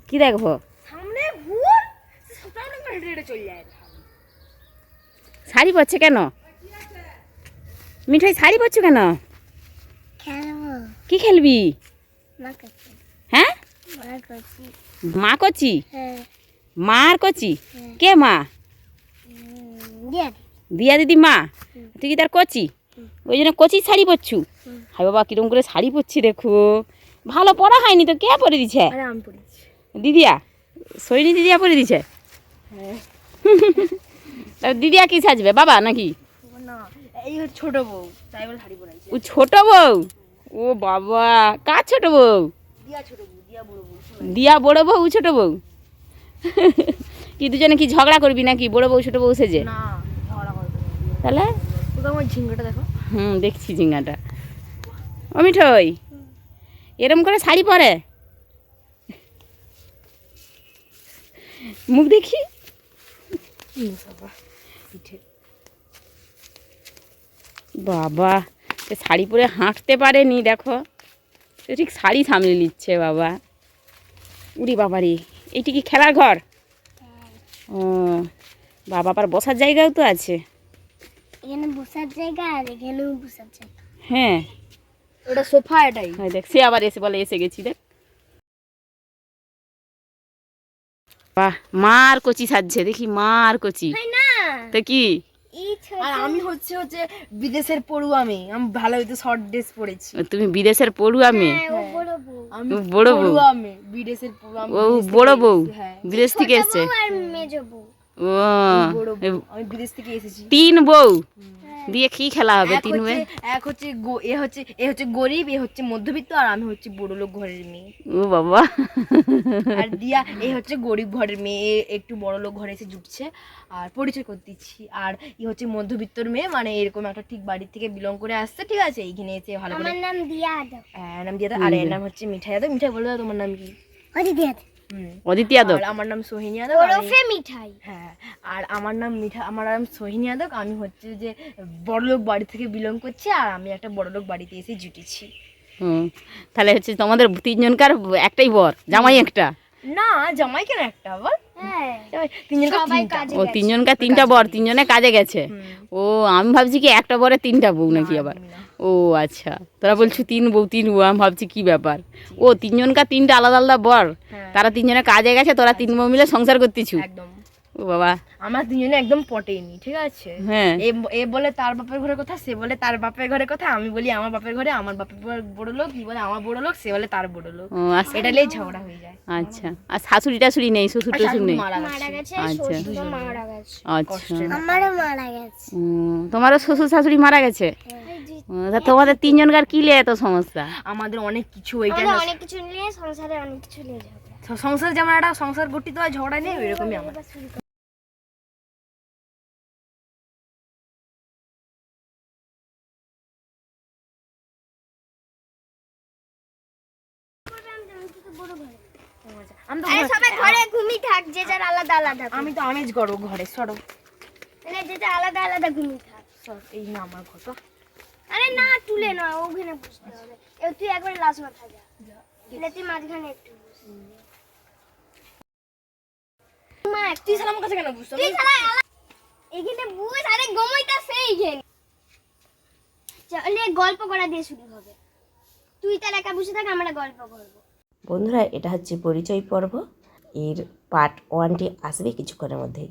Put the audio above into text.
কি দেখবো? সামনে ভূত সবটাই না হেঁটে হেঁটে চলে যায়। শাড়ি পরছে কেন? মিঠাই শাড়ি পরছো কেন? খেলবো। কি খেলবি? মা করছি। হ্যাঁ, মা করছি। মা কচি? হ্যাঁ। মা আর কচি? কে মা? দিয়া দিয়া দিদি মা। তুই কি তার কচি? ওই জন্য কচি শাড়ি পরছু? হাই বাবা, কিরম করে শাড়ি পরছি দেখো। ভালো পরা হয়নি তো, কে পরে দিছে? আরে আমি পড়েছি। দিদিয়া, সৈনী দিদিয়া পরে দিছে? হ্যাঁ। তা দিদিয়া কি সাজবে, বাবা নাকি? না, এই ছোট বউ, তাই বলে শাড়ি পরাইছে। ও ছোট বউ? ও বাবা, কার ছোট বউ? দিয়া ছোট বউ, দিয়া বড় বউ। দিয়া বড় বউ, ছোট বউ? কি দুজনে কি ঝগড়া করবি নাকি বড় বউ ছোট বউ সেজে? না, ঝগড়া করবে না। তাহলে তো আমার ঝিঙ্গাটা দেখো। দেখছি ঝিঙ্গাটা। ও মিঠই, এরম করে শাড়ি পরে? মুখ দেখি। বাবা, এ শাড়ি পরে হাঁটতে পারেনি দেখো। সে ঠিক শাড়ি সামলে নিচ্ছে বাবা। উরি বাবা রে, এইটি কি খেলার ঘর? ও বাবা, আবার বসার জায়গাও তো আছে। এখানে বসার জায়গা আর এখানেও বসার জায়গা। হ্যাঁ, ওটা সোফা, এটাই। হয় দেখ, সে আবার এসে বলে এসে গেছি দেখ। বাহ, মার কচি সাজছে দেখি, মার কচি। না, তো কি? আর আমি হচ্ছে বিদেশের পড়ুয়া মেয়ে। আমি ভালো হইতে শর্ট ড্রেস পরেছি। তুমি বিদেশের পড়ুয়া মেয়ে? আমি বড় বউ? পড়ুয়া মেয়ে, বিদেশের পড়ুয়া। ও বড় বউ, হ্যাঁ, বিদেশ থেকে এসছে। আর মেজো বউ। ও বড় বউ, আমি বিদেশ থেকে এসেছি। তিন বউ দিয়ে কি খেলা হবে? তিন বউ? এক হচ্ছে এ হচ্ছে গরিব, এ হচ্ছে মধ্যবিত্ত, আর আমি হচ্ছে বড় লোক ঘরের মেয়ে। ও বাবা। আর দিয়া এই হচ্ছে গরিব ঘরের মেয়ে, এ একটু বড় লোক ঘরে এসে জুটছে আর পরিচয় করতে দিচ্ছি। আর ই হচ্ছে মধ্যবিত্তর মেয়ে, মানে এরকম একটা ঠিক বাড়ি থেকে বিলং করে আসছে, ঠিক আছে? এইখানে এসে ভালো করে। আমার নাম দিয়া যাদব। হ্যাঁ, নাম দিয়া যাদব। আর এর নাম হচ্ছে মিঠাই যাদব। মিঠাই বলে দাও তোমার নাম কি? অদিতি যাদব। অদিতি যাদব। আর আমার নাম সোহিনী যাদব। ওরফে মিঠাই। হ্যাঁ, আর আমার নাম আমার নাম সোহিনী যাদব। আমি হচ্ছে যে বড়লোক বাড়ি থেকে বিলং করছি, আর আমি একটা বড়লোক বাড়িতে এসে জুটেছি। তাহলে হচ্ছে তোমাদের তিনজনকার একটাই বর, জামাই একটা? না, জামাই কেন একটা বল? ও তিনজনকার তিনটা বর, তিনজনে কাজে গেছে। ও আমি ভাবছি কি একটা বরে তিনটা বউ নাকি আবার। ও আচ্ছা, তোরা বলছো তিন বউ তিন বউ, আমি ভাবছি কি ব্যাপার। ও তিনজনকার তিনটা আলাদা আলাদা বর, তারা তিনজনে কাজে গেছে, তোরা তিন বউ মিলে সংসার করতেছু। একদম। ও বাবা, আমার তিনজনে একদম পটেনি, ঠিক আছে? হ্যাঁ, এ বলে তার বাপের ঘরের কথা, সে বলে তার বাপের ঘরের কথা, আমি বলি আমার বাপের ঘরে, আমার বাপের বড় লোক, কি বলে আমার বড় লোক, সে বলে তার বড় লোক। ও আচ্ছা, এটা নিয়ে ঝগড়া হয়ে যায়। আচ্ছা। আর শাশুড়ি টাশুড়ি নেই, শ্বশুর টশুর নেই? মারা গেছে। আচ্ছা আচ্ছা। আমারও মারা গেছে। তোমারও শ্বশুর শাশুড়ি মারা গেছে? তা তোমাদের তিনজনকার কি নিয়ে এত সমস্যা? আমাদের অনেক কিছু, এইটা অনেক কিছু নিয়ে সংসারে অনেক কিছু নিয়ে ঝগড়া। সংসার যেমন একটা সংসার গঠিত হয় ঝগড়া নিয়ে, এরকমই আমার। আমি তো আমেজ করো ঘরে, সরো। আলাদা আলাদা ঘুমিয়ে থাক। এই না আমার ঘর। আরে না, তুলে না, ওখানে বসতে হবে। তুই একবার লাস্ট মাথা যা, তুই মাঝখানে একটু মা। তুই শালা আমার কাছে কেন বসছ? তুই শালা এখানে বস, আরে ঘুমাইতাছে এইখানে। চলে গল্প করা দিয়ে শুরু হবে। তুই তার একা বসে থাক, আমরা গল্প করব। বন্ধুরা, এটা হচ্ছে পরিচয় পর্ব। এর পার্ট 1টি আসবে কিছুক্ষণের মধ্যেই।